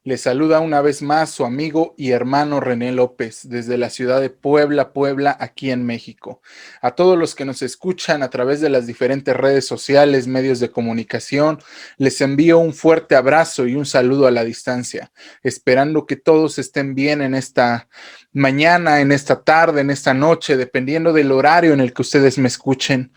Le saluda una vez más su amigo y hermano René López desde la ciudad de Puebla, Puebla, aquí en México. A todos los que nos escuchan a través de las diferentes redes sociales, medios de comunicación, les envío un fuerte abrazo y un saludo a la distancia, esperando que todos estén bien en esta mañana, en esta tarde, en esta noche, dependiendo del horario en el que ustedes me escuchen.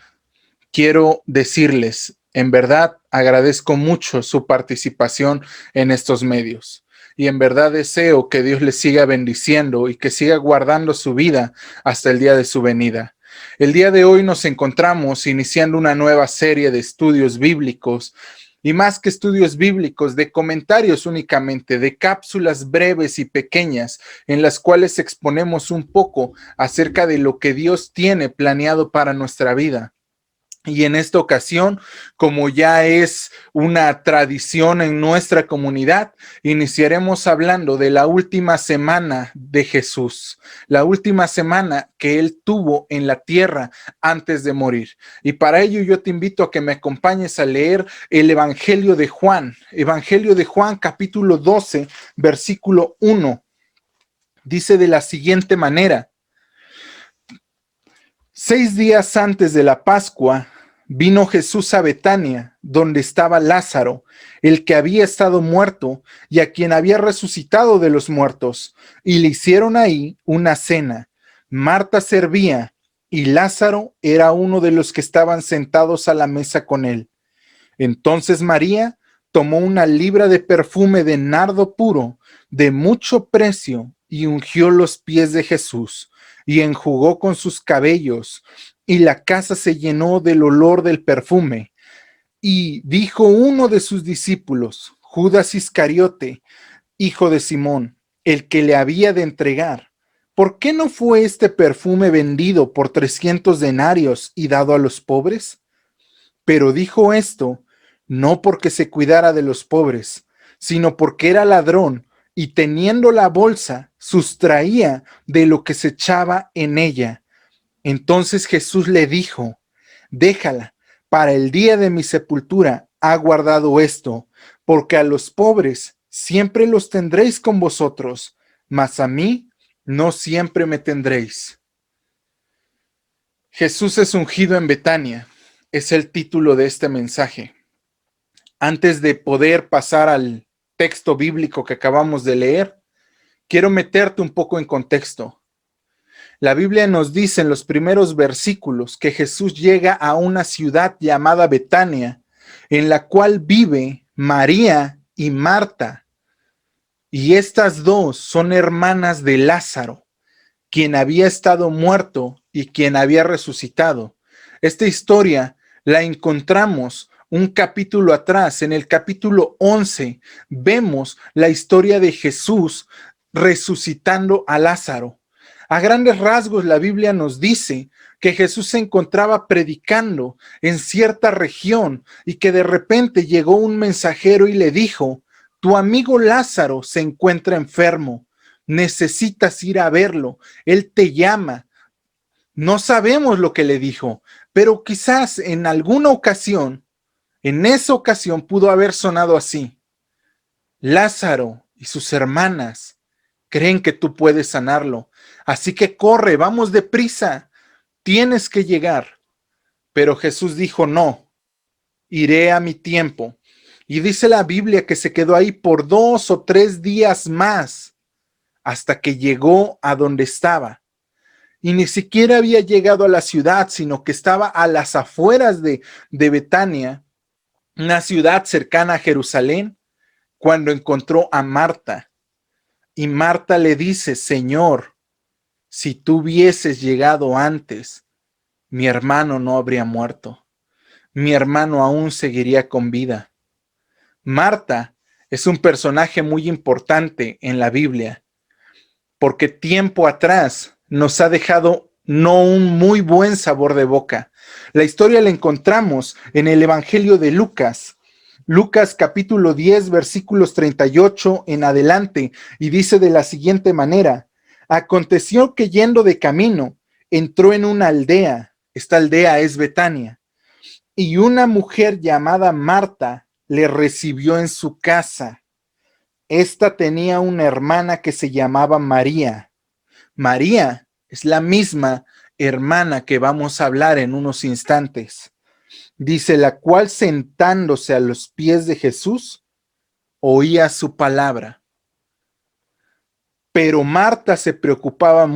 Quiero decirles, en verdad agradezco mucho su participación en estos medios y en verdad deseo que Dios les siga bendiciendo y que siga guardando su vida hasta el día de su venida. El día de hoy nos encontramos iniciando una nueva serie de estudios bíblicos y más que estudios bíblicos, de comentarios únicamente, de cápsulas breves y pequeñas en las cuales exponemos un poco acerca de lo que Dios tiene planeado para nuestra vida. Y en esta ocasión, como ya es una tradición en nuestra comunidad, iniciaremos hablando de la última semana de Jesús, la última semana que él tuvo en la tierra antes de morir. Y para ello yo te invito a que me acompañes a leer el Evangelio de Juan capítulo 12, versículo 1. Dice de la siguiente manera: 6 días antes de la Pascua, vino Jesús a Betania, donde estaba Lázaro, el que había estado muerto y a quien había resucitado de los muertos, y le hicieron ahí una cena. Marta servía y Lázaro era uno de los que estaban sentados a la mesa con él. Entonces María tomó una libra de perfume de nardo puro, de mucho precio, y ungió los pies de Jesús, y enjugó con sus cabellos, y la casa se llenó del olor del perfume. Y dijo uno de sus discípulos, Judas Iscariote, hijo de Simón, el que le había de entregar: ¿por qué no fue este perfume vendido por 300 denarios y dado a los pobres? Pero dijo esto no porque se cuidara de los pobres, sino porque era ladrón y teniendo la bolsa, sustraía de lo que se echaba en ella. Entonces Jesús le dijo: déjala, para el día de mi sepultura ha guardado esto, porque a los pobres siempre los tendréis con vosotros, mas a mí no siempre me tendréis. Jesús es ungido en Betania, es el título de este mensaje. Antes de poder pasar al texto bíblico que acabamos de leer, quiero meterte un poco en contexto. La Biblia nos dice en los primeros versículos que Jesús llega a una ciudad llamada Betania, en la cual vive María y Marta, y estas dos son hermanas de Lázaro, quien había estado muerto y quien había resucitado. Esta historia la encontramos un capítulo atrás. En el capítulo 11 vemos la historia de Jesús resucitando a Lázaro. A grandes rasgos, la Biblia nos dice que Jesús se encontraba predicando en cierta región y que de repente llegó un mensajero y le dijo: tu amigo Lázaro se encuentra enfermo, necesitas ir a verlo, él te llama. No sabemos lo que le dijo, pero quizás en alguna ocasión, en esa ocasión pudo haber sonado así: Lázaro y sus hermanas creen que tú puedes sanarlo, así que corre, vamos deprisa, tienes que llegar. Pero Jesús dijo: no, iré a mi tiempo. Y dice la Biblia que se quedó ahí por 2 o 3 días más hasta que llegó a donde estaba. Y ni siquiera había llegado a la ciudad, sino que estaba a las afueras de Betania, una ciudad cercana a Jerusalén, cuando encontró a Marta. Y Marta le dice: Señor, si tú hubieses llegado antes, mi hermano no habría muerto. Mi hermano aún seguiría con vida. Marta es un personaje muy importante en la Biblia, porque tiempo atrás nos ha dejado no un muy buen sabor de boca. La historia la encontramos en el Evangelio de Lucas, Lucas capítulo 10, versículos 38 en adelante, y dice de la siguiente manera: aconteció que yendo de camino, entró en una aldea, esta aldea es Betania, y una mujer llamada Marta le recibió en su casa. Esta tenía una hermana que se llamaba María. María es la misma hermana que vamos a hablar en unos instantes. Dice, la cual sentándose a los pies de Jesús, oía su palabra. Pero Marta se preocupaba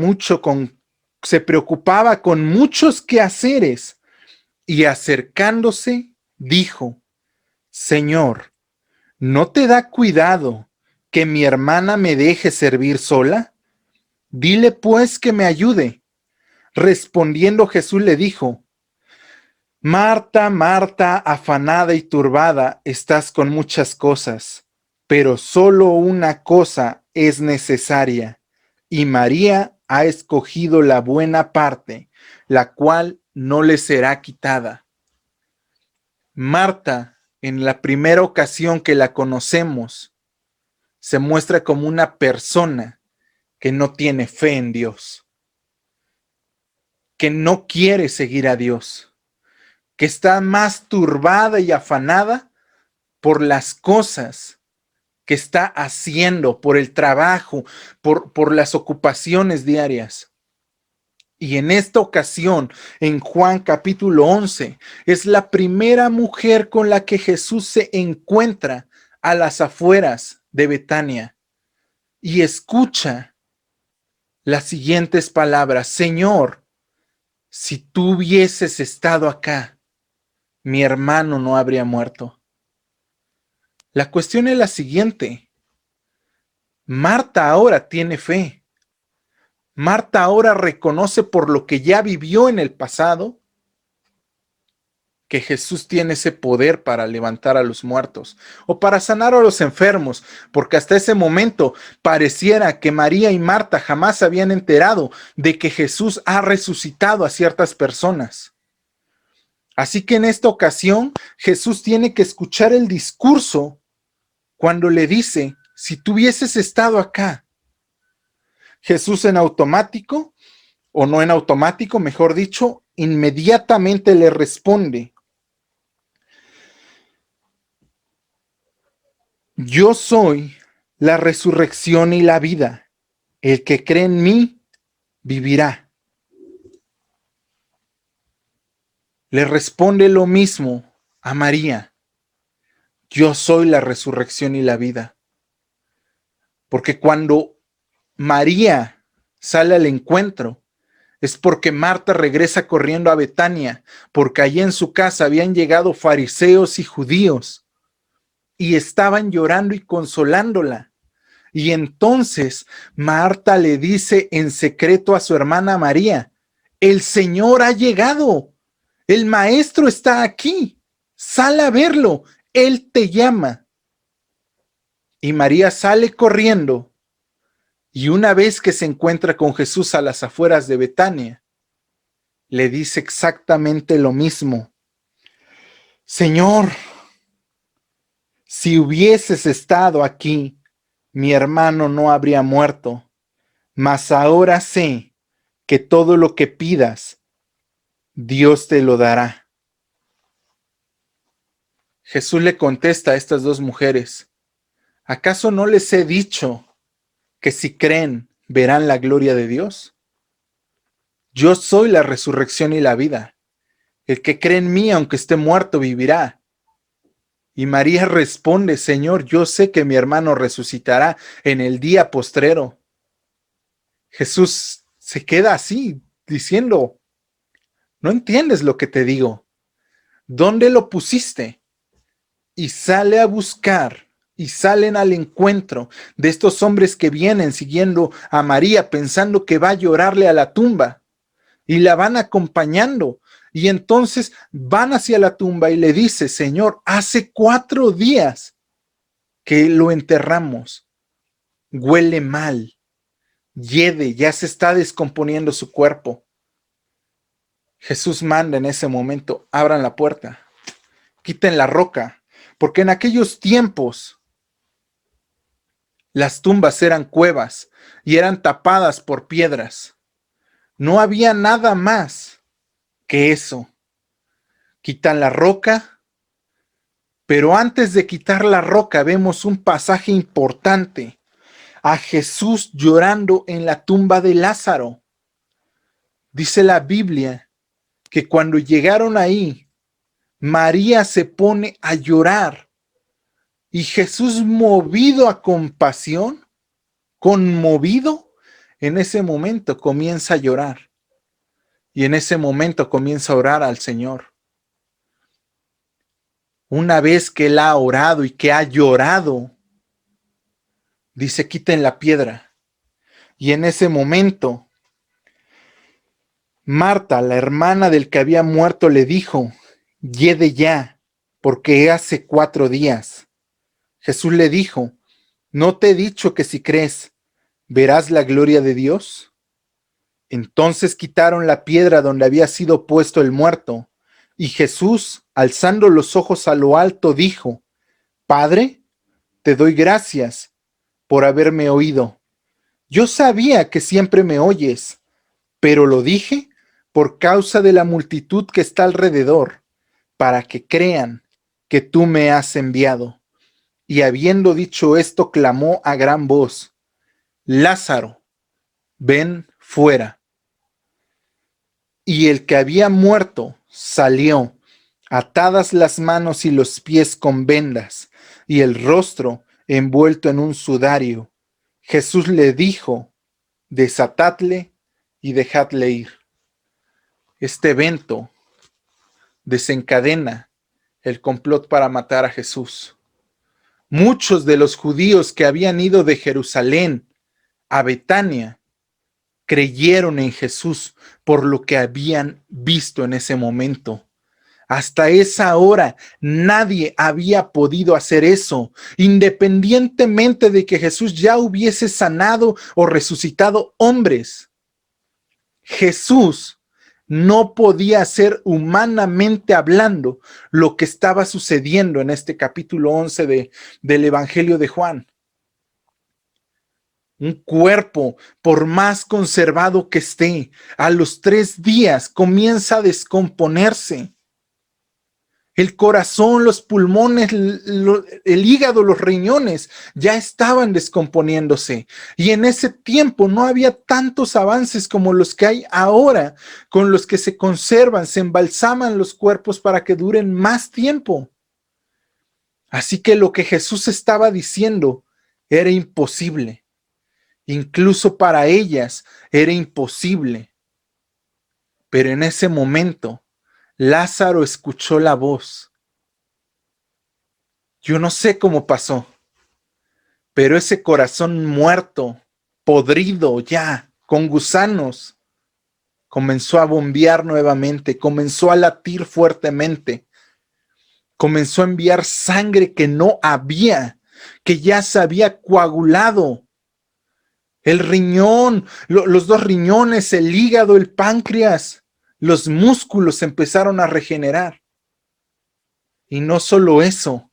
con muchos quehaceres y acercándose dijo, Señor, ¿no te da cuidado que mi hermana me deje servir sola? Dile pues que me ayude. Respondiendo Jesús le dijo, Marta, Marta, afanada y turbada, estás con muchas cosas, pero solo una cosa es necesaria, y María ha escogido la buena parte, la cual no le será quitada. Marta, en la primera ocasión que la conocemos, se muestra como una persona que no tiene fe en Dios, que no quiere seguir a Dios, que está más turbada y afanada por las cosas que está haciendo, por el trabajo, por las ocupaciones diarias. Y en esta ocasión, en Juan capítulo 11, es la primera mujer con la que Jesús se encuentra a las afueras de Betania y escucha las siguientes palabras: Señor, si tú hubieses estado acá, mi hermano no habría muerto. La cuestión es la siguiente: Marta ahora tiene fe. Marta ahora reconoce por lo que ya vivió en el pasado que Jesús tiene ese poder para levantar a los muertos o para sanar a los enfermos, porque hasta ese momento pareciera que María y Marta jamás se habían enterado de que Jesús ha resucitado a ciertas personas. Así que en esta ocasión Jesús tiene que escuchar el discurso cuando le dice, si tú hubieses estado acá. Jesús en automático, o no en automático, mejor dicho, inmediatamente le responde, yo soy la resurrección y la vida. El que cree en mí vivirá. Le responde lo mismo a María. Yo soy la resurrección y la vida. Porque cuando María sale al encuentro, es porque Marta regresa corriendo a Betania, porque allí en su casa habían llegado fariseos y judíos y estaban llorando y consolándola. Y entonces Marta le dice en secreto a su hermana María, el Señor ha llegado, el maestro está aquí, sal a verlo, él te llama. Y María sale corriendo y una vez que se encuentra con Jesús a las afueras de Betania, le dice exactamente lo mismo. Señor, si hubieses estado aquí, mi hermano no habría muerto, mas ahora sé que todo lo que pidas, Dios te lo dará. Jesús le contesta a estas dos mujeres, ¿acaso no les he dicho que si creen verán la gloria de Dios? Yo soy la resurrección y la vida. El que cree en mí, aunque esté muerto, vivirá. Y María responde, Señor, yo sé que mi hermano resucitará en el día postrero. Jesús se queda así, diciendo, no entiendes lo que te digo. ¿Dónde lo pusiste? Y sale a buscar y salen al encuentro de estos hombres que vienen siguiendo a María pensando que va a llorarle a la tumba y la van acompañando. Y entonces van hacia la tumba y le dice, Señor, hace 4 días que lo enterramos, huele mal, hiede, ya se está descomponiendo su cuerpo. Jesús manda en ese momento, abran la puerta, quiten la roca, porque en aquellos tiempos las tumbas eran cuevas y eran tapadas por piedras. No había nada más que eso. Quitan la roca, Pero antes de quitar la roca, vemos un pasaje importante. A Jesús llorando en la tumba de Lázaro. Dice la Biblia que cuando llegaron ahí, María se pone a llorar y Jesús, movido a compasión, conmovido, en ese momento comienza a llorar y en ese momento comienza a orar al Señor. Una vez que él ha orado y que ha llorado, dice: quiten la piedra. Y en ese momento, Marta, la hermana del que había muerto, le dijo: yede ya, porque hace 4 días. Jesús le dijo: ¿no te he dicho que si crees, verás la gloria de Dios? Entonces quitaron la piedra donde había sido puesto el muerto, y Jesús, alzando los ojos a lo alto, dijo: Padre, te doy gracias por haberme oído. Yo sabía que siempre me oyes, pero lo dije por causa de la multitud que está alrededor, para que crean que tú me has enviado. Y habiendo dicho esto, clamó a gran voz: Lázaro, ven fuera. Y el que había muerto salió, atadas las manos y los pies con vendas, y el rostro envuelto en un sudario. Jesús le dijo: desatadle y dejadle ir. Este evento desencadena el complot para matar a Jesús. Muchos de los judíos que habían ido de Jerusalén a Betania creyeron en Jesús por lo que habían visto en ese momento. Hasta esa hora nadie había podido hacer eso, independientemente de que Jesús ya hubiese sanado o resucitado hombres. Jesús no podía hacer, humanamente hablando, lo que estaba sucediendo en este capítulo 11 del Evangelio de Juan. Un cuerpo, por más conservado que esté, a los 3 días comienza a descomponerse. El corazón, los pulmones, el hígado, los riñones ya estaban descomponiéndose. Y en ese tiempo no había tantos avances como los que hay ahora, con los que se conservan, se embalsaman los cuerpos para que duren más tiempo. Así que lo que Jesús estaba diciendo era imposible. Incluso para ellas era imposible. Pero en ese momento, Lázaro escuchó la voz. Yo no sé cómo pasó, pero ese corazón muerto, podrido ya, con gusanos, comenzó a bombear nuevamente, comenzó a latir fuertemente, comenzó a enviar sangre que no había, que ya se había coagulado. El riñón, los 2 riñones, el hígado, el páncreas, los músculos empezaron a regenerar. Y no solo eso,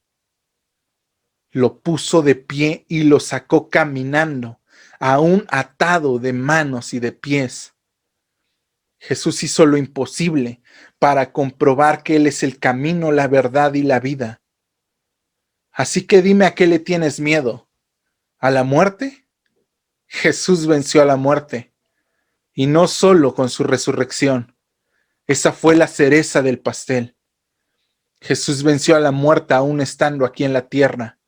lo puso de pie y lo sacó caminando, aún atado de manos y de pies. Jesús hizo lo imposible para comprobar que Él es el camino, la verdad y la vida. Así que dime, ¿a qué le tienes miedo? ¿A la muerte? Jesús venció a la muerte, y no solo con su resurrección. Esa fue la cereza del pastel. Jesús venció a la muerte aún estando aquí en la tierra.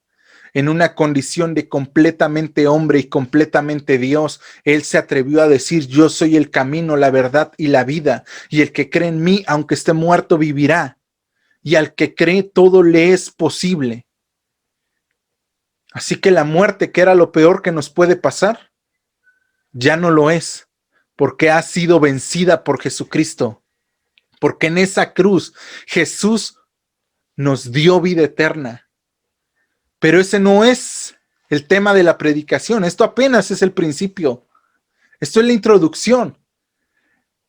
En una condición de completamente hombre y completamente Dios, Él se atrevió a decir: yo soy el camino, la verdad y la vida, y el que cree en mí, aunque esté muerto, vivirá. Y al que cree, todo le es posible. Así que la muerte, que era lo peor que nos puede pasar, ya no lo es, porque ha sido vencida por Jesucristo. Porque en esa cruz Jesús nos dio vida eterna. Pero ese no es el tema de la predicación. Esto apenas es el principio. Esto es la introducción.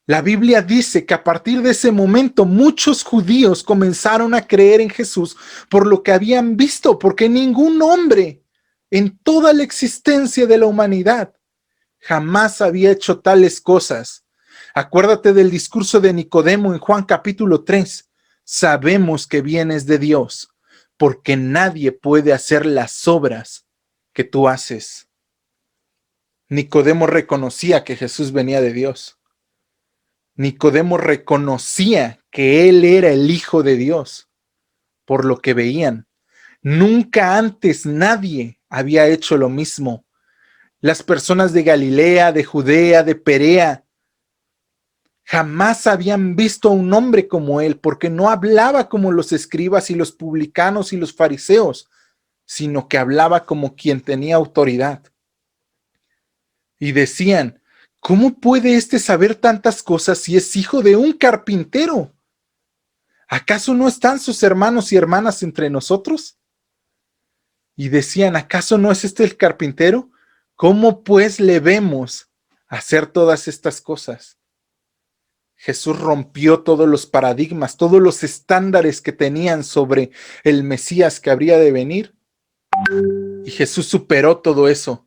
La Biblia dice que a partir de ese momento muchos judíos comenzaron a creer en Jesús por lo que habían visto, porque ningún hombre en toda la existencia de la humanidad jamás había hecho tales cosas. Acuérdate del discurso de Nicodemo en Juan capítulo 3. Sabemos que vienes de Dios, porque nadie puede hacer las obras que tú haces. Nicodemo reconocía que Jesús venía de Dios. Nicodemo reconocía que él era el Hijo de Dios, por lo que veían. Nunca antes nadie había hecho lo mismo. Las personas de Galilea, de Judea, de Perea, jamás habían visto a un hombre como él, porque no hablaba como los escribas y los publicanos y los fariseos, sino que hablaba como quien tenía autoridad. Y decían, ¿cómo puede éste saber tantas cosas si es hijo de un carpintero? ¿Acaso no están sus hermanos y hermanas entre nosotros? Y decían, ¿acaso no es este el carpintero? ¿Cómo pues le vemos hacer todas estas cosas? Jesús rompió todos los paradigmas, todos los estándares que tenían sobre el Mesías que habría de venir. Y Jesús superó todo eso.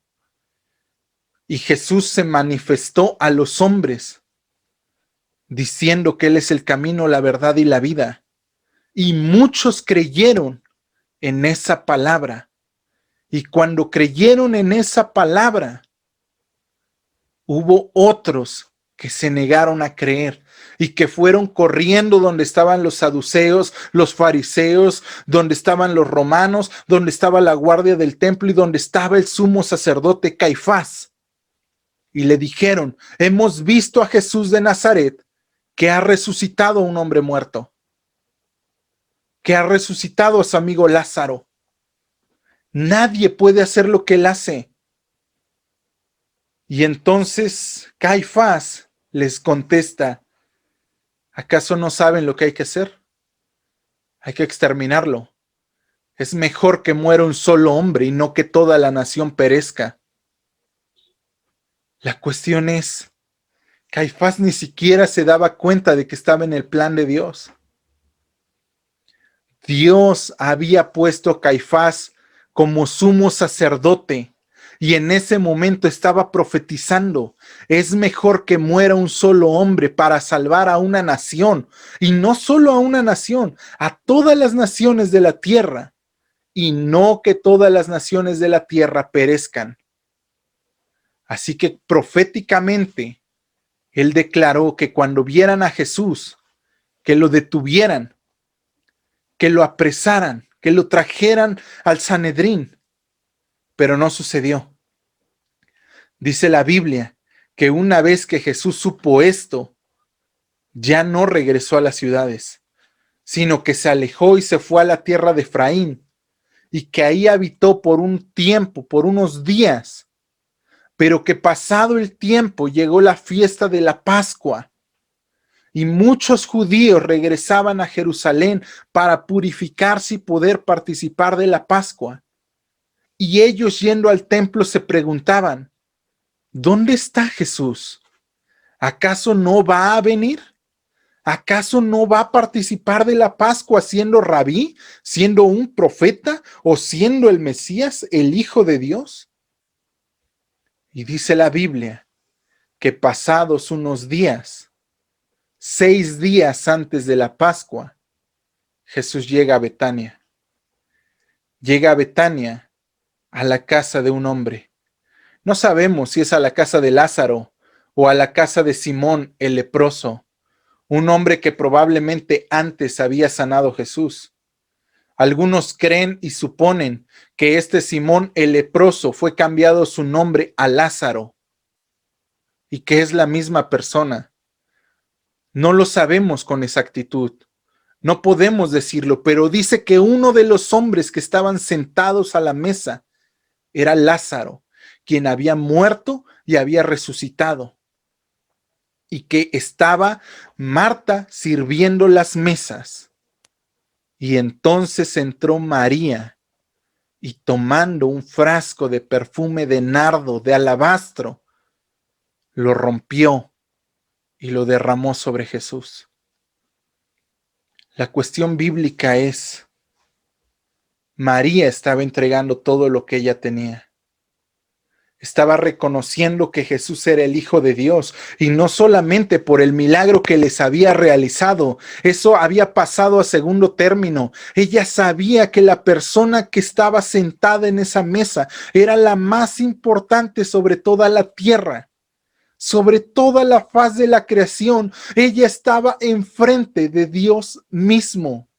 Y Jesús se manifestó a los hombres, diciendo que Él es el camino, la verdad y la vida. Y muchos creyeron en esa palabra. Y cuando creyeron en esa palabra, hubo otros que se negaron a creer y que fueron corriendo donde estaban los saduceos, los fariseos, donde estaban los romanos, donde estaba la guardia del templo y donde estaba el sumo sacerdote Caifás. Y le dijeron, hemos visto a Jesús de Nazaret, que ha resucitado a un hombre muerto, que ha resucitado a su amigo Lázaro. Nadie puede hacer lo que él hace. Y entonces Caifás les contesta, ¿acaso no saben lo que hay que hacer? Hay que exterminarlo. Es mejor que muera un solo hombre y no que toda la nación perezca. La cuestión es, Caifás ni siquiera se daba cuenta de que estaba en el plan de Dios. Dios había puesto a Caifás como sumo sacerdote y en ese momento estaba profetizando. Es mejor que muera un solo hombre para salvar a una nación, y no solo a una nación, a todas las naciones de la tierra, y no que todas las naciones de la tierra perezcan. Así que proféticamente él declaró que cuando vieran a Jesús, que lo detuvieran, que lo apresaran, que lo trajeran al Sanedrín, pero no sucedió. Dice la Biblia que una vez que Jesús supo esto, ya no regresó a las ciudades, sino que se alejó y se fue a la tierra de Efraín, y que ahí habitó por un tiempo, por unos días, pero que pasado el tiempo llegó la fiesta de la Pascua, y muchos judíos regresaban a Jerusalén para purificarse y poder participar de la Pascua. Y ellos yendo al templo se preguntaban, ¿dónde está Jesús? ¿Acaso no va a venir? ¿Acaso no va a participar de la Pascua siendo rabí, siendo un profeta o siendo el Mesías, el Hijo de Dios? Y dice la Biblia que pasados unos días, 6 días antes de la Pascua, Jesús llega a Betania. Llega a Betania, a la casa de un hombre. No sabemos si es a la casa de Lázaro o a la casa de Simón el leproso, un hombre que probablemente antes había sanado Jesús. Algunos creen y suponen que este Simón el leproso fue cambiado su nombre a Lázaro y que es la misma persona. No lo sabemos con exactitud. No podemos decirlo, pero dice que uno de los hombres que estaban sentados a la mesa era Lázaro, quien había muerto y había resucitado, y que estaba Marta sirviendo las mesas. Y entonces entró María y tomando un frasco de perfume de nardo, de alabastro, lo rompió y lo derramó sobre Jesús. La cuestión bíblica es, María estaba entregando todo lo que ella tenía. Estaba reconociendo que Jesús era el Hijo de Dios, y no solamente por el milagro que les había realizado. Eso había pasado a segundo término. Ella sabía que la persona que estaba sentada en esa mesa era la más importante sobre toda la tierra, sobre toda la faz de la creación. Ella estaba enfrente de Dios mismo.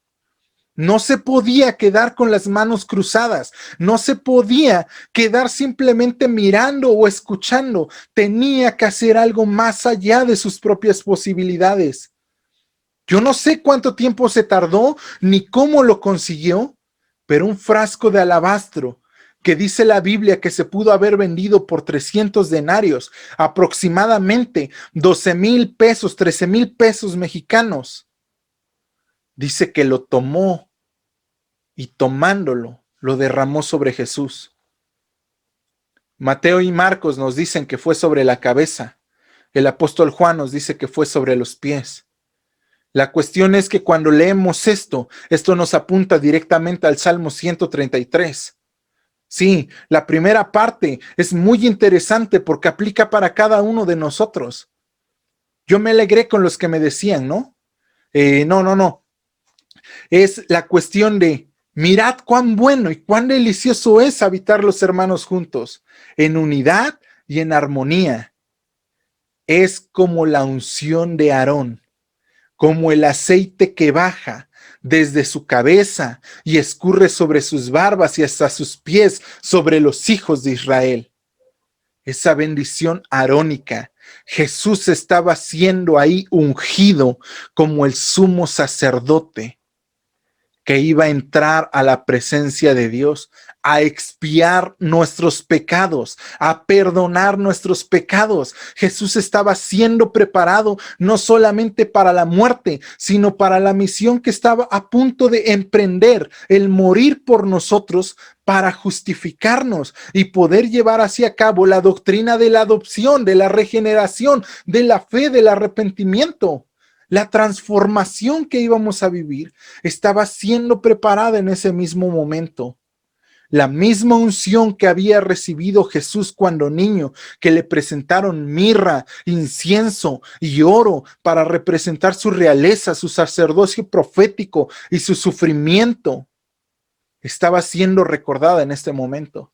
No se podía quedar con las manos cruzadas, no se podía quedar simplemente mirando o escuchando. Tenía que hacer algo más allá de sus propias posibilidades. Yo no sé cuánto tiempo se tardó ni cómo lo consiguió, pero un frasco de alabastro que dice la Biblia que se pudo haber vendido por 300 denarios, aproximadamente 12,000 pesos, 13,000 pesos mexicanos. Dice que lo tomó y tomándolo, lo derramó sobre Jesús. Mateo y Marcos nos dicen que fue sobre la cabeza. El apóstol Juan nos dice que fue sobre los pies. La cuestión es que cuando leemos esto nos apunta directamente al Salmo 133. Sí, la primera parte es muy interesante porque aplica para cada uno de nosotros. Yo me alegré con los que me decían, ¿no? No. Es la cuestión de mirad cuán bueno y cuán delicioso es habitar los hermanos juntos, en unidad y en armonía. Es como la unción de Aarón, como el aceite que baja desde su cabeza y escurre sobre sus barbas y hasta sus pies sobre los hijos de Israel. Esa bendición arónica. Jesús estaba siendo ahí ungido como el sumo sacerdote que iba a entrar a la presencia de Dios, a expiar nuestros pecados, a perdonar nuestros pecados. Jesús estaba siendo preparado no solamente para la muerte, sino para la misión que estaba a punto de emprender, el morir por nosotros para justificarnos y poder llevar hacia cabo la doctrina de la adopción, de la regeneración, de la fe, del arrepentimiento. La transformación que íbamos a vivir estaba siendo preparada en ese mismo momento. La misma unción que había recibido Jesús cuando niño, que le presentaron mirra, incienso y oro para representar su realeza, su sacerdocio profético y su sufrimiento, estaba siendo recordada en este momento.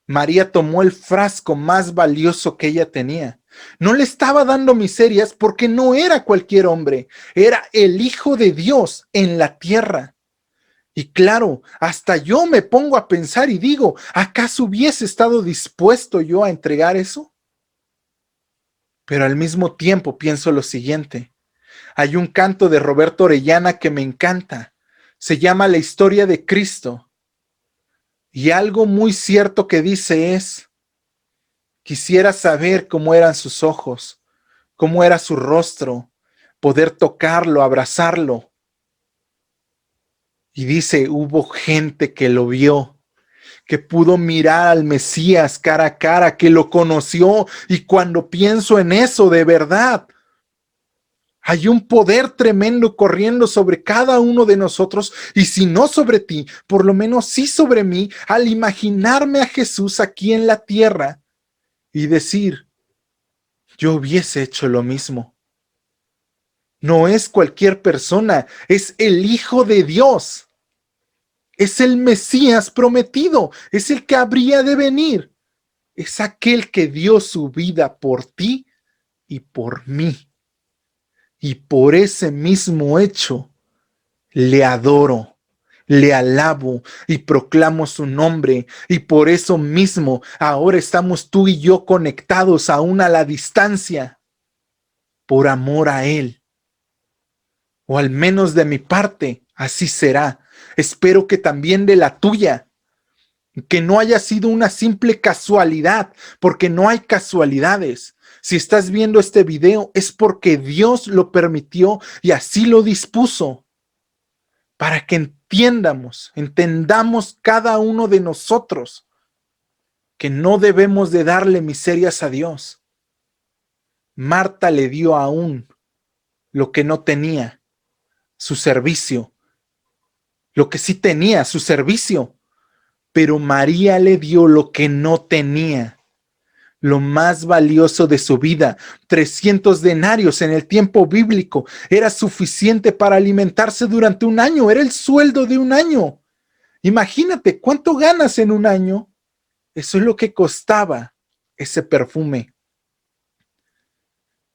María tomó el frasco más valioso que ella tenía. No le estaba dando miserias porque no era cualquier hombre, era el Hijo de Dios en la tierra. Y claro, hasta yo me pongo a pensar y digo, ¿acaso hubiese estado dispuesto yo a entregar eso? Pero al mismo tiempo pienso lo siguiente. Hay un canto de Roberto Orellana que me encanta. Se llama La historia de Cristo. Y algo muy cierto que dice es: quisiera saber cómo eran sus ojos, cómo era su rostro, poder tocarlo, abrazarlo. Y dice, hubo gente que lo vio, que pudo mirar al Mesías cara a cara, que lo conoció. Y cuando pienso en eso, de verdad, hay un poder tremendo corriendo sobre cada uno de nosotros, y si no sobre ti, por lo menos sí sobre mí, al imaginarme a Jesús aquí en la tierra y decir, yo hubiese hecho lo mismo. No es cualquier persona, es el Hijo de Dios. Es el Mesías prometido, es el que habría de venir. Es aquel que dio su vida por ti y por mí. Y por ese mismo hecho, le adoro, le alabo y proclamo su nombre. Y por eso mismo, ahora estamos tú y yo conectados aún a la distancia, por amor a Él. O al menos de mi parte, así será. Espero que también de la tuya. Que no haya sido una simple casualidad, porque no hay casualidades. Si estás viendo este video es porque Dios lo permitió y así lo dispuso, para que entendamos cada uno de nosotros que no debemos de darle miserias a Dios. Marta le dio aún lo que no tenía, su servicio. Lo que sí tenía, su servicio. pero María le dio lo que no tenía, lo más valioso de su vida. 300 denarios en el tiempo bíblico era suficiente para alimentarse durante un año, era el sueldo de un año. Imagínate, ¿cuánto ganas en un año? Eso es lo que costaba ese perfume.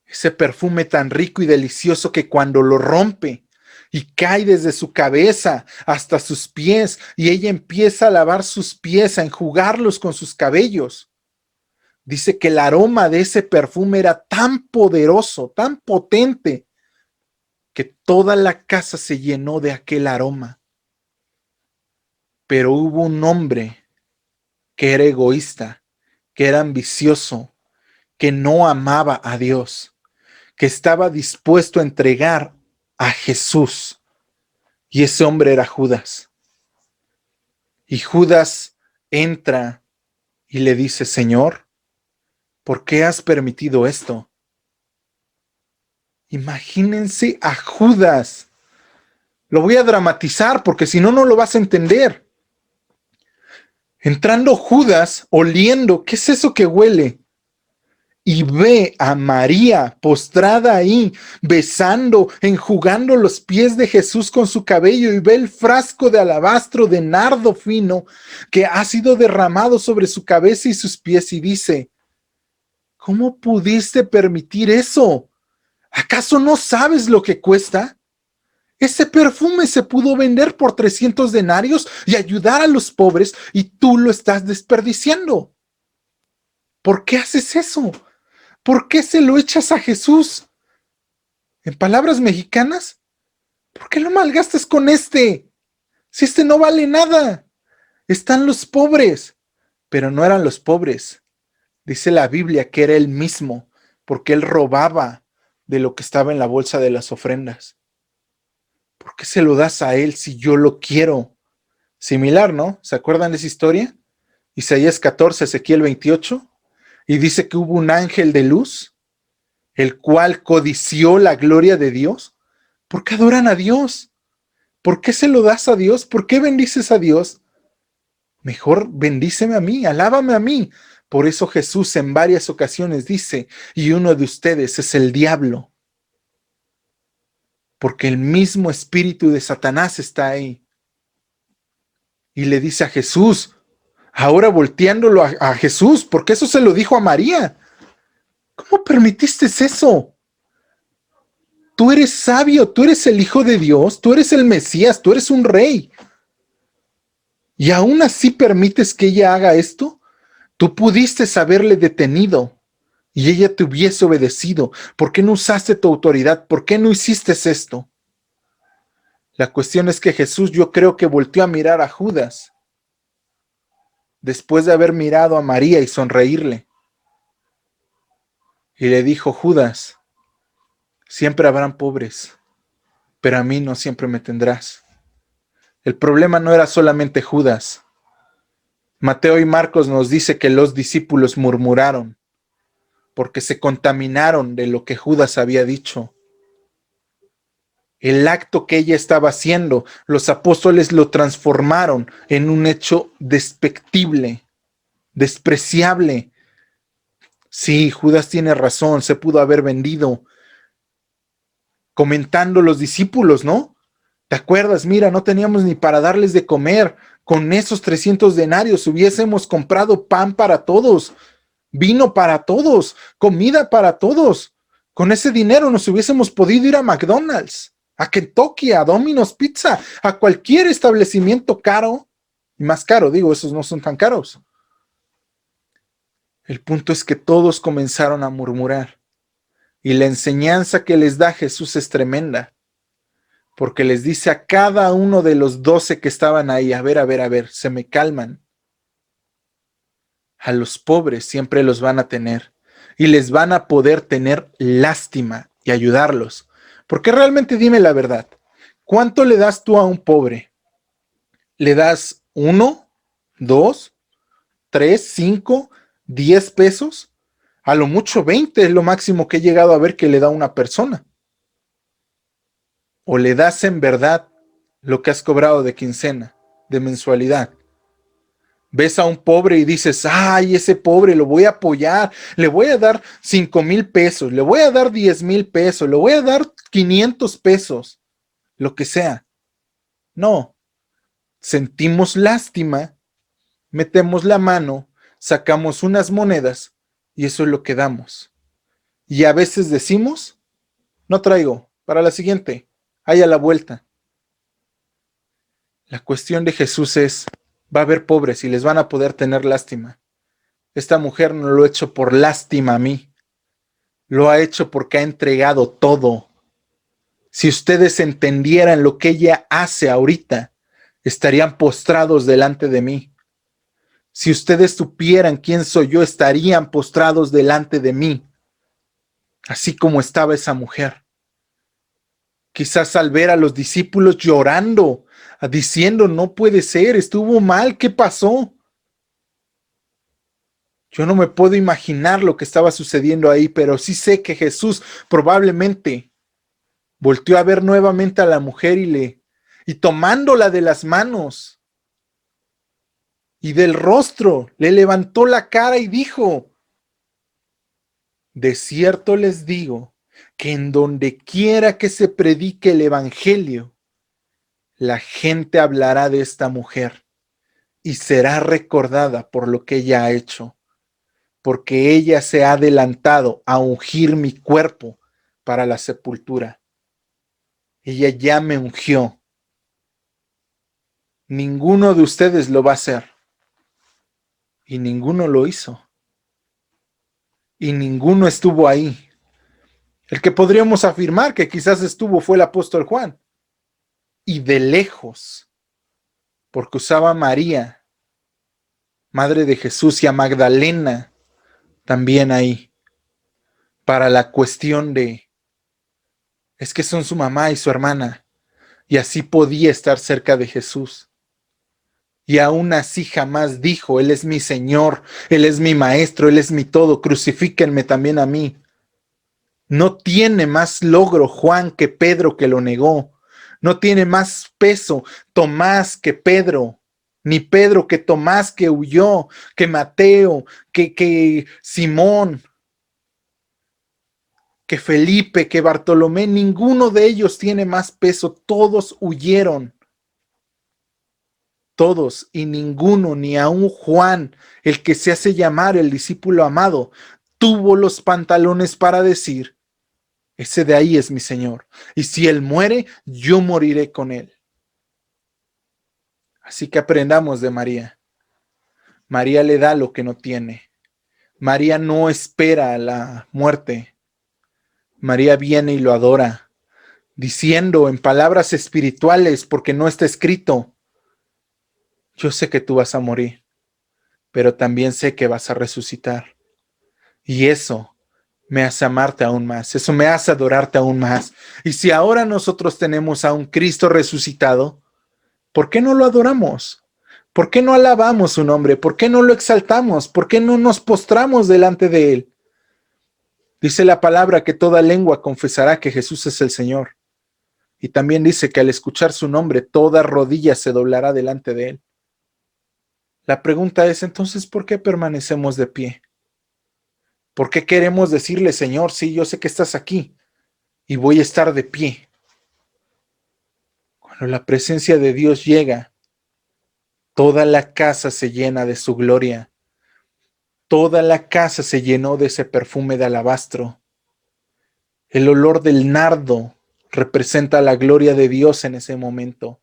Ese perfume tan rico y delicioso que cuando lo rompe y cae desde su cabeza hasta sus pies y ella empieza a lavar sus pies, a enjugarlos con sus cabellos. Dice que el aroma de ese perfume era tan poderoso, tan potente, que toda la casa se llenó de aquel aroma. Pero hubo un hombre que era egoísta, que era ambicioso, que no amaba a Dios, que estaba dispuesto a entregar a Jesús. Y ese hombre era Judas. Y Judas entra y le dice: Señor, ¿por qué has permitido esto? Imagínense a Judas. Lo voy a dramatizar porque si no, no lo vas a entender. Entrando Judas, oliendo, ¿qué es eso que huele? Y ve a María postrada ahí, besando, enjugando los pies de Jesús con su cabello, y ve el frasco de alabastro de nardo fino que ha sido derramado sobre su cabeza y sus pies, y dice: ¿cómo pudiste permitir eso? ¿Acaso no sabes lo que cuesta? Ese perfume se pudo vender por 300 denarios y ayudar a los pobres, y tú lo estás desperdiciando. ¿Por qué haces eso? ¿Por qué se lo echas a Jesús? En palabras mexicanas, ¿por qué lo malgastas con este? Si este no vale nada. Están los pobres, pero no eran los pobres. Dice la Biblia que era él mismo, porque él robaba de lo que estaba en la bolsa de las ofrendas. ¿Por qué se lo das a él si yo lo quiero? Similar, ¿no? ¿Se acuerdan de esa historia? Isaías 14, Ezequiel 28, y dice que hubo un ángel de luz, el cual codició la gloria de Dios. ¿Por qué adoran a Dios? ¿Por qué se lo das a Dios? ¿Por qué bendices a Dios? Mejor bendíceme a mí, alábame a mí. Por eso Jesús en varias ocasiones dice: y uno de ustedes es el diablo, porque el mismo espíritu de Satanás está ahí. Y le dice a Jesús, ahora volteándolo a Jesús, porque eso se lo dijo a María: ¿cómo permitiste eso? Tú eres sabio, tú eres el Hijo de Dios, tú eres el Mesías, tú eres un rey. Y aún así permites que ella haga esto. Tú pudiste haberle detenido y ella te hubiese obedecido. ¿Por qué no usaste tu autoridad? ¿Por qué no hiciste esto? La cuestión es que Jesús, yo creo que volteó a mirar a Judas después de haber mirado a María y sonreírle. Y le dijo: Judas, siempre habrán pobres, pero a mí no siempre me tendrás. El problema no era solamente Judas. Mateo y Marcos nos dice que los discípulos murmuraron porque se contaminaron de lo que Judas había dicho. El acto que ella estaba haciendo, los apóstoles lo transformaron en un hecho despectivo, despreciable. Sí, Judas tiene razón, se pudo haber vendido. Comentando los discípulos, ¿no? ¿Te acuerdas? Mira, no teníamos ni para darles de comer. Con esos 300 denarios hubiésemos comprado pan para todos, vino para todos, comida para todos. Con ese dinero nos hubiésemos podido ir a McDonald's, a Kentucky, a Domino's Pizza, a cualquier establecimiento caro. Y más caro, digo, esos no son tan caros. El punto es que todos comenzaron a murmurar. Y la enseñanza que les da Jesús es tremenda, porque les dice a cada uno de los 12 que estaban ahí: a ver, se me calman. A los pobres siempre los van a tener y les van a poder tener lástima y ayudarlos. Porque realmente, dime la verdad, ¿cuánto le das tú a un pobre? ¿Le das 1, 2, 3, 5, 10 pesos? A lo mucho 20 es lo máximo que he llegado a ver que le da una persona. ¿O le das en verdad lo que has cobrado de quincena, de mensualidad? Ves a un pobre y dices, ay, ese pobre lo voy a apoyar, le voy a dar 5,000 pesos, le voy a dar 10,000 pesos, le voy a dar 500 pesos, lo que sea. No, sentimos lástima, metemos la mano, sacamos unas monedas y eso es lo que damos. Y a veces decimos, no traigo, para la siguiente, hay a la vuelta. La cuestión de Jesús es, va a haber pobres y les van a poder tener lástima. Esta mujer no lo ha hecho por lástima a mí, lo ha hecho porque ha entregado todo. Si ustedes entendieran lo que ella hace ahorita, estarían postrados delante de mí. Si ustedes supieran quién soy yo, estarían postrados delante de mí, así como estaba esa mujer. Quizás al ver a los discípulos llorando, diciendo, no puede ser, estuvo mal, ¿qué pasó? Yo no me puedo imaginar lo que estaba sucediendo ahí, pero sí sé que Jesús probablemente volteó a ver nuevamente a la mujer y tomándola de las manos y del rostro, le levantó la cara y dijo, de cierto les digo que en donde quiera que se predique el evangelio, la gente hablará de esta mujer y será recordada por lo que ella ha hecho, porque ella se ha adelantado a ungir mi cuerpo para la sepultura. Ella ya me ungió. Ninguno de ustedes lo va a hacer. Y ninguno lo hizo. Y ninguno estuvo ahí. El que podríamos afirmar que quizás estuvo fue el apóstol Juan. Y de lejos, porque usaba a María, madre de Jesús, y a Magdalena también ahí, para la cuestión de, es que son su mamá y su hermana, y así podía estar cerca de Jesús. Y aún así jamás dijo, Él es mi Señor, Él es mi Maestro, Él es mi todo, crucifíquenme también a mí. No tiene más logro Juan que Pedro que lo negó. No tiene más peso Tomás que Pedro, ni Pedro que Tomás que huyó, que Mateo, que Simón, que Felipe, que Bartolomé. Ninguno de ellos tiene más peso. Todos huyeron. Todos y ninguno, ni aun Juan, el que se hace llamar el discípulo amado, tuvo los pantalones para decir, ese de ahí es mi Señor. Y si Él muere, yo moriré con Él. Así que aprendamos de María. María le da lo que no tiene. María no espera la muerte. María viene y lo adora, diciendo en palabras espirituales, porque no está escrito, yo sé que tú vas a morir, pero también sé que vas a resucitar. Y eso me hace amarte aún más, eso me hace adorarte aún más. Y si ahora nosotros tenemos a un Cristo resucitado, ¿por qué no lo adoramos? ¿Por qué no alabamos su nombre? ¿Por qué no lo exaltamos? ¿Por qué no nos postramos delante de Él? Dice la palabra que toda lengua confesará que Jesús es el Señor. Y también dice que al escuchar su nombre, toda rodilla se doblará delante de Él. La pregunta es entonces, ¿por qué permanecemos de pie? ¿Por qué queremos decirle, Señor, sí, yo sé que estás aquí y voy a estar de pie? Cuando la presencia de Dios llega, toda la casa se llena de su gloria. Toda la casa se llenó de ese perfume de alabastro. El olor del nardo representa la gloria de Dios en ese momento.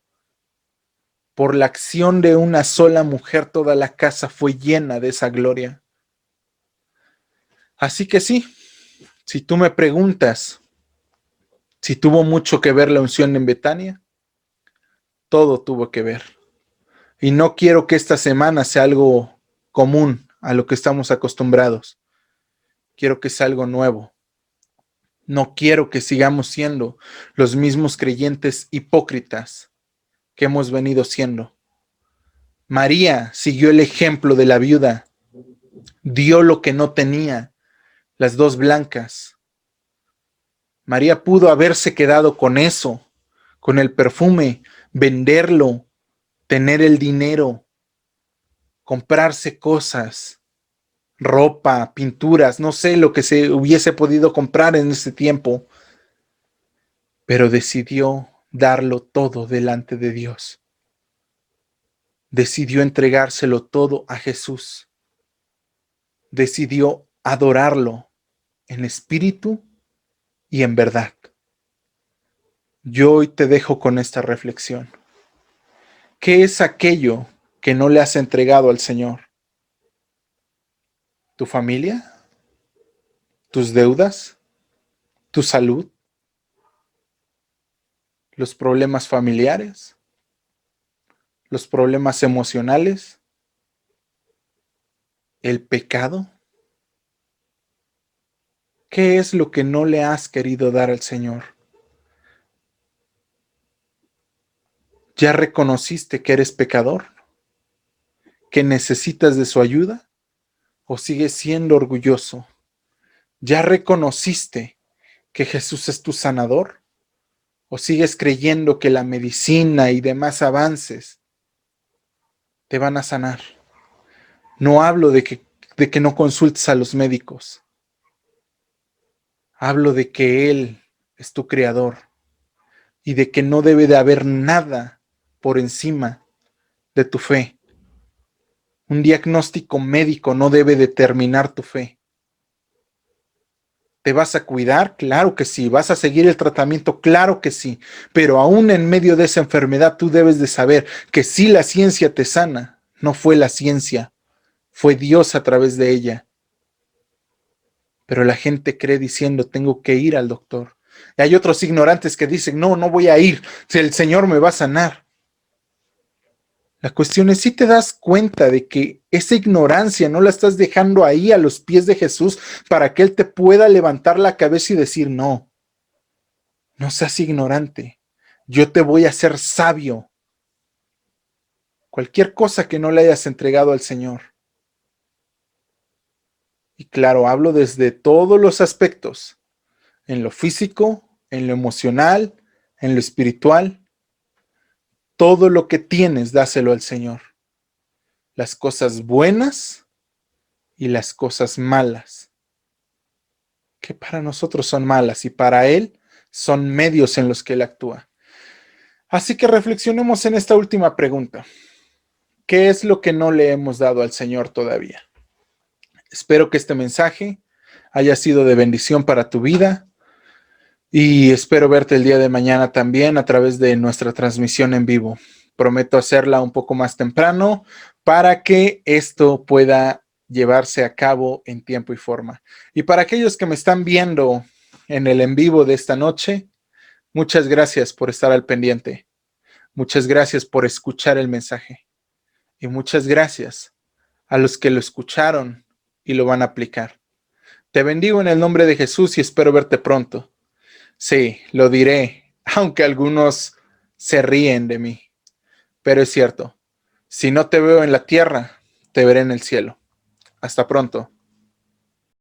Por la acción de una sola mujer, toda la casa fue llena de esa gloria. Así que sí, si tú me preguntas si tuvo mucho que ver la unción en Betania, todo tuvo que ver. Y no quiero que esta semana sea algo común a lo que estamos acostumbrados. Quiero que sea algo nuevo. No quiero que sigamos siendo los mismos creyentes hipócritas que hemos venido siendo. María siguió el ejemplo de la viuda, dio lo que no tenía, las dos blancas. María pudo haberse quedado con eso, con el perfume, venderlo, tener el dinero, comprarse cosas, ropa, pinturas, no sé lo que se hubiese podido comprar en ese tiempo, pero decidió darlo todo delante de Dios. Decidió entregárselo todo a Jesús. Decidió adorarlo en espíritu y en verdad. Yo hoy te dejo con esta reflexión. ¿Qué es aquello que no le has entregado al Señor? ¿Tu familia? ¿Tus deudas? ¿Tu salud? ¿Los problemas familiares? ¿Los problemas emocionales? ¿El pecado? ¿Qué es lo que no le has querido dar al Señor? ¿Ya reconociste que eres pecador? ¿Que necesitas de su ayuda? ¿O sigues siendo orgulloso? ¿Ya reconociste que Jesús es tu sanador? ¿O sigues creyendo que la medicina y demás avances te van a sanar? No hablo de que no consultes a los médicos. Hablo de que Él es tu creador y de que no debe de haber nada por encima de tu fe. Un diagnóstico médico no debe determinar tu fe. ¿Te vas a cuidar? Claro que sí. ¿Vas a seguir el tratamiento? Claro que sí. Pero aún en medio de esa enfermedad tú debes de saber que si la ciencia te sana, no fue la ciencia, fue Dios a través de ella. Pero la gente cree diciendo, tengo que ir al doctor. Y hay otros ignorantes que dicen, no, no voy a ir, si el Señor me va a sanar. La cuestión es si te das cuenta de que esa ignorancia no la estás dejando ahí a los pies de Jesús para que Él te pueda levantar la cabeza y decir, no, no seas ignorante, yo te voy a hacer sabio. Cualquier cosa que no le hayas entregado al Señor. Y claro, hablo desde todos los aspectos, en lo físico, en lo emocional, en lo espiritual. Todo lo que tienes, dáselo al Señor. Las cosas buenas y las cosas malas, que para nosotros son malas y para Él son medios en los que Él actúa. Así que reflexionemos en esta última pregunta. ¿Qué es lo que no le hemos dado al Señor todavía? Espero que este mensaje haya sido de bendición para tu vida y espero verte el día de mañana también a través de nuestra transmisión en vivo. Prometo hacerla un poco más temprano para que esto pueda llevarse a cabo en tiempo y forma. Y para aquellos que me están viendo en el en vivo de esta noche, muchas gracias por estar al pendiente. Muchas gracias por escuchar el mensaje. Y muchas gracias a los que lo escucharon y lo van a aplicar. Te bendigo en el nombre de Jesús y espero verte pronto. Sí, lo diré, aunque algunos se ríen de mí. Pero es cierto, si no te veo en la tierra, te veré en el cielo. Hasta pronto.